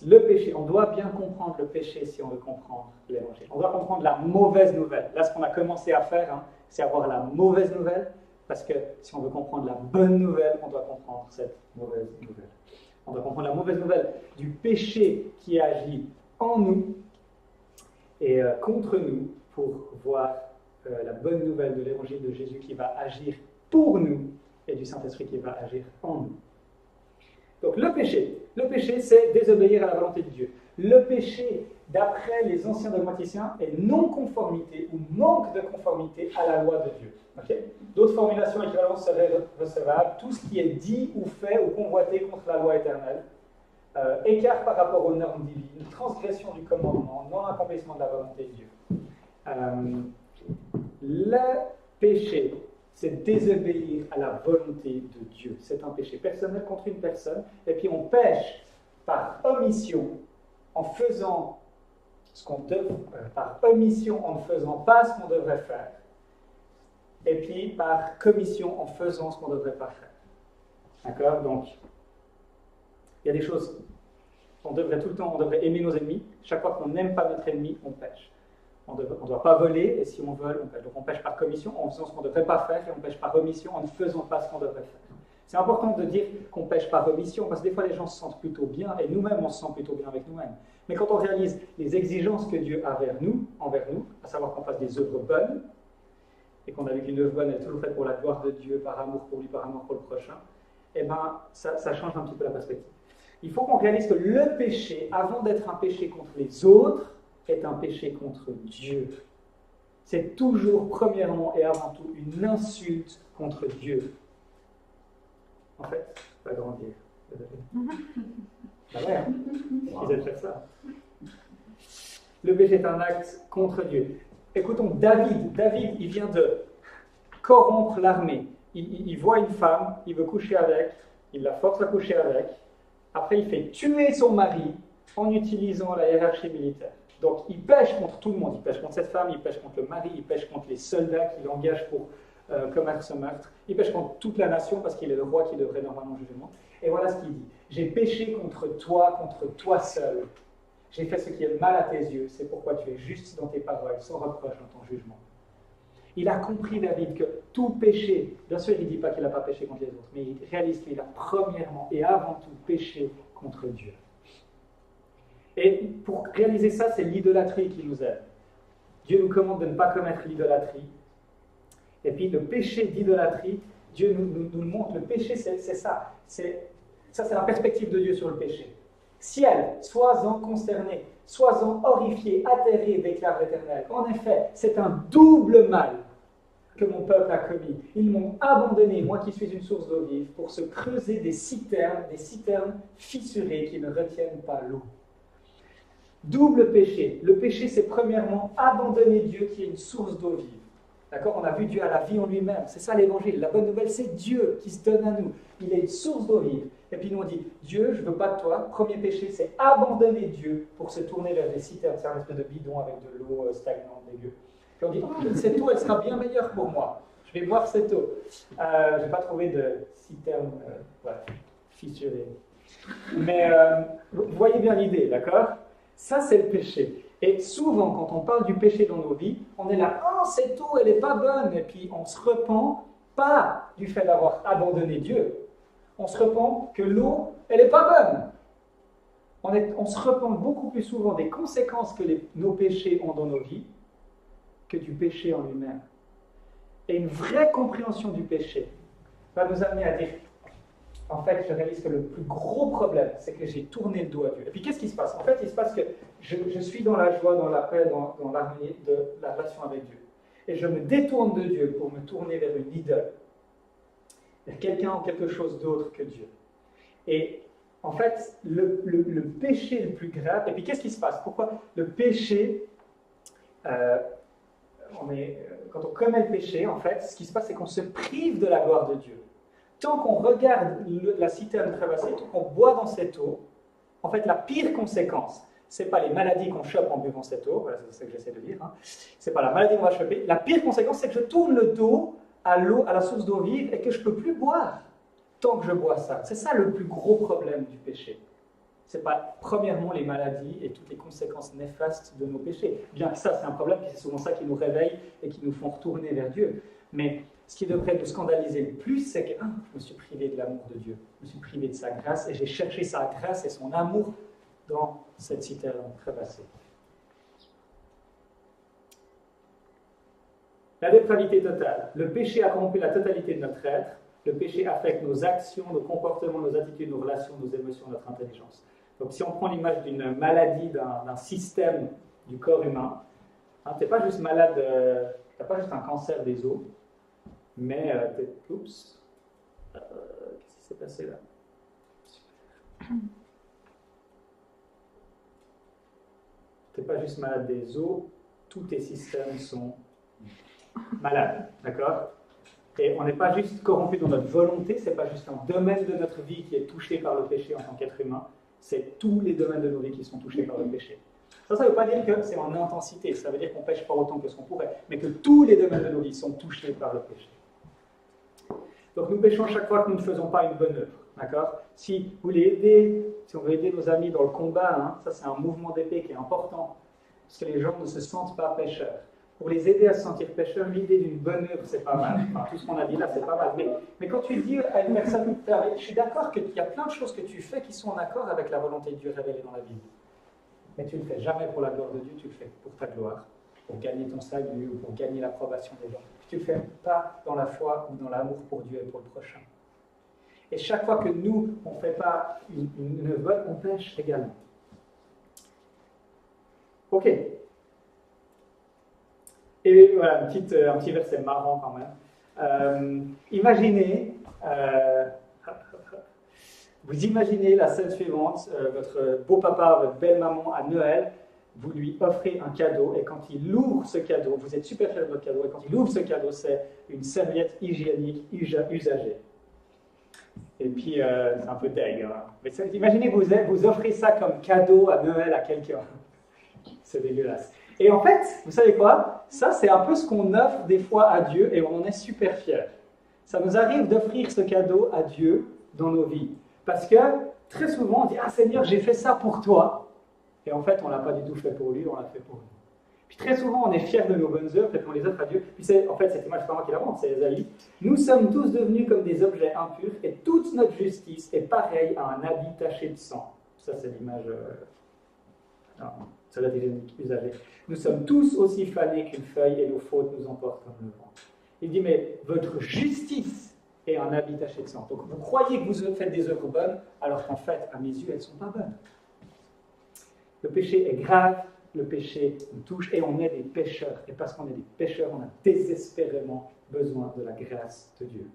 le péché, on doit bien comprendre le péché si on veut comprendre l'évangile. On doit comprendre la mauvaise nouvelle. Là, ce qu'on a commencé à faire, c'est avoir la mauvaise nouvelle, parce que si on veut comprendre la bonne nouvelle, on doit comprendre cette mauvaise nouvelle. On doit comprendre la mauvaise nouvelle du péché qui agit en nous et contre nous pour voir la bonne nouvelle de l'évangile de Jésus qui va agir pour nous et du Saint-Esprit qui va agir en nous. Donc le péché c'est désobéir à la volonté de Dieu. Le péché, d'après les anciens dogmaticiens, est non-conformité ou manque de conformité à la loi de Dieu. Okay? D'autres formulations équivalentes seraient recevables. Tout ce qui est dit ou fait ou convoité contre la loi éternelle, écart par rapport aux normes divines, transgression du commandement, non-accomplissement de la volonté de Dieu. Le péché, c'est désobéir à la volonté de Dieu. C'est un péché personnel contre une personne. Et puis on pêche par omission en faisant ce qu'on devrait, par omission en ne faisant pas ce qu'on devrait faire. Et puis par commission en faisant ce qu'on ne devrait pas faire. D'accord? Donc, il y a des choses. On devrait aimer nos ennemis. Chaque fois qu'on n'aime pas notre ennemi, on pêche. On ne doit pas voler, et si on vole, on pêche. Donc on pêche par commission en faisant ce qu'on ne devrait pas faire, et on pêche par omission en ne faisant pas ce qu'on devrait faire. C'est important de dire qu'on pêche par omission, parce que des fois les gens se sentent plutôt bien, et nous-mêmes on se sent plutôt bien avec nous-mêmes. Mais quand on réalise les exigences que Dieu a envers nous, à savoir qu'on fasse des œuvres bonnes, et qu'on a vu qu'une œuvre bonne est toujours faite pour la gloire de Dieu, par amour pour lui, par amour pour le prochain, eh bien ça change un petit peu la perspective. Il faut qu'on réalise que le péché, avant d'être un péché contre les autres, est un péché contre Dieu. C'est toujours, premièrement et avant tout, une insulte contre Dieu. En fait, pas grandir. Ah ouais, ils aiment faire ça. Le péché est un acte contre Dieu. Écoutons David. David, il vient de corrompre l'armée. Il voit une femme, il veut coucher avec, il la force à coucher avec. Après, il fait tuer son mari en utilisant la hiérarchie militaire. Donc, il pêche contre tout le monde. Il pêche contre cette femme, il pêche contre le mari, il pêche contre les soldats qu'il engage pour commettre ce meurtre. Il pêche contre toute la nation parce qu'il est le roi qui devrait normalement juger le monde. Et voilà ce qu'il dit. J'ai péché contre toi seul. J'ai fait ce qui est mal à tes yeux. C'est pourquoi tu es juste dans tes paroles, sans reproche dans ton jugement. Il a compris, David, que tout péché, bien sûr, il ne dit pas qu'il n'a pas péché contre les autres, mais il réalise qu'il a premièrement et avant tout péché contre Dieu. Et pour réaliser ça, c'est l'idolâtrie qui nous aide. Dieu nous commande de ne pas commettre l'idolâtrie. Et puis le péché d'idolâtrie, Dieu nous le montre. Le péché, c'est ça. C'est la perspective de Dieu sur le péché. Ciel, sois-en consterné, sois-en horrifié, atterré, déclare l'Éternel. En effet, c'est un double mal que mon peuple a commis. Ils m'ont abandonné, moi qui suis une source d'eau vive, pour se creuser des citernes fissurées qui ne retiennent pas l'eau. Double péché. Le péché, c'est premièrement abandonner Dieu qui est une source d'eau vive. D'accord? On a vu Dieu à la vie en lui-même. C'est ça l'évangile. La bonne nouvelle, c'est Dieu qui se donne à nous. Il est une source d'eau vive. Et puis nous on dit, Dieu, je ne veux pas de toi. Premier péché, c'est abandonner Dieu pour se tourner vers des citernes. C'est un espèce de bidon avec de l'eau stagnante, dégueu. Puis on dit, cette eau, elle sera bien meilleure pour moi. Je vais boire cette eau. Je n'ai pas trouvé de citerne fissurée. Mais vous voyez bien l'idée, d'accord? Ça, c'est le péché. Et souvent, quand on parle du péché dans nos vies, on est là, oh, cette eau, elle n'est pas bonne. Et puis, on se repent pas du fait d'avoir abandonné Dieu. On se repent que l'eau, elle n'est pas bonne. On se repent beaucoup plus souvent des conséquences que nos péchés ont dans nos vies que du péché en lui-même. Et une vraie compréhension du péché va nous amener à dire, en fait, je réalise que le plus gros problème, c'est que j'ai tourné le dos à Dieu. Et puis, qu'est-ce qui se passe? En fait, il se passe que je suis dans la joie, dans la paix, dans l'harmonie de la relation avec Dieu. Et je me détourne de Dieu pour me tourner vers une idole, vers quelqu'un ou quelque chose d'autre que Dieu. Et en fait, le péché le plus grave, et puis qu'est-ce qui se passe? Pourquoi le péché, quand on commet le péché, en fait, ce qui se passe, c'est qu'on se prive de la gloire de Dieu. Tant qu'on regarde la citerne traversée, tant qu'on boit dans cette eau, en fait, la pire conséquence, ce n'est pas les maladies qu'on chope en buvant cette eau, voilà, c'est ce que j'essaie de dire, ce n'est pas la maladie qu'on va choper, la pire conséquence, c'est que je tourne le dos à l'eau, à la source d'eau vive, et que je ne peux plus boire tant que je bois ça. C'est ça le plus gros problème du péché. Ce n'est pas premièrement les maladies et toutes les conséquences néfastes de nos péchés. Bien que ça, c'est un problème, c'est souvent ça qui nous réveille et qui nous font retourner vers Dieu. Mais ce qui devrait nous scandaliser le plus, c'est que je me suis privé de l'amour de Dieu, je me suis privé de sa grâce et j'ai cherché sa grâce et son amour dans cette citerne crevassée. La dépravité totale. Le péché a corrompu la totalité de notre être. Le péché affecte nos actions, nos comportements, nos attitudes, nos relations, nos émotions, notre intelligence. Donc si on prend l'image d'une maladie, d'un système du corps humain, tu n'es pas juste malade, tu n'as pas juste un cancer des os, mais oups, qu'est-ce qui s'est passé là? Tu n'es pas juste malade des os, tous tes systèmes sont malades, d'accord? Et on n'est pas juste corrompu dans notre volonté, ce n'est pas juste un domaine de notre vie qui est touché par le péché en tant qu'être humain, c'est tous les domaines de nos vies qui sont touchés par le péché. Ça ne veut pas dire que c'est en intensité, ça veut dire qu'on ne pêche pas autant que ce qu'on pourrait, mais que tous les domaines de nos vies sont touchés par le péché. Donc nous péchons chaque fois que nous ne faisons pas une bonne œuvre, d'accord? Si on veut aider nos amis dans le combat, ça c'est un mouvement d'épée qui est important, parce que les gens ne se sentent pas pécheurs. Pour les aider à se sentir pécheurs, l'idée d'une bonne œuvre, c'est pas mal. Enfin, tout ce qu'on a dit là, c'est pas mal. Mais quand tu dis à une personne, je suis d'accord qu'il y a plein de choses que tu fais qui sont en accord avec la volonté de Dieu révélée dans la Bible. Mais tu ne le fais jamais pour la gloire de Dieu, tu le fais pour ta gloire, pour gagner ton salut ou pour gagner l'approbation des gens. Tu ne le fais pas dans la foi ou dans l'amour pour Dieu et pour le prochain. Et chaque fois que nous, on ne fait pas une œuvre bonne, on pêche également. Ok. Et voilà, un petit verset marrant quand même. Vous imaginez la scène suivante, votre beau-papa, votre belle-maman à Noël, vous lui offrez un cadeau, et quand il ouvre ce cadeau, vous êtes super fiers de votre cadeau, et quand il ouvre ce cadeau, c'est une serviette hygiénique usagée. Et puis, c'est un peu deg. Hein. Mais imaginez vous offrez ça comme cadeau à Noël à quelqu'un. C'est dégueulasse. Et en fait, vous savez quoi? Ça, c'est un peu ce qu'on offre des fois à Dieu et on en est super fiers. Ça nous arrive d'offrir ce cadeau à Dieu dans nos vies. Parce que très souvent, on dit « Ah Seigneur, j'ai fait ça pour toi. » Et en fait, on ne l'a pas du tout fait pour lui, on l'a fait pour nous. Puis très souvent, on est fiers de nos bonnes œuvres et qu'on les offre à Dieu. Puis en fait, cette image, c'est pas moi qui l'invente, c'est Ésaïe. Nous sommes tous devenus comme des objets impurs et toute notre justice est pareille à un habit taché de sang. Ça, c'est l'image... Ça doit être usagé. Nous sommes tous aussi fanés qu'une feuille et nos fautes nous emportent comme le vent. Il dit, mais votre justice est un habit taché de sang. Donc vous croyez que vous faites des œuvres bonnes, alors qu'en fait, à mes yeux, elles ne sont pas bonnes. Le péché est grave, le péché nous touche et on est des pécheurs. Et parce qu'on est des pécheurs, on a désespérément besoin de la grâce de Dieu.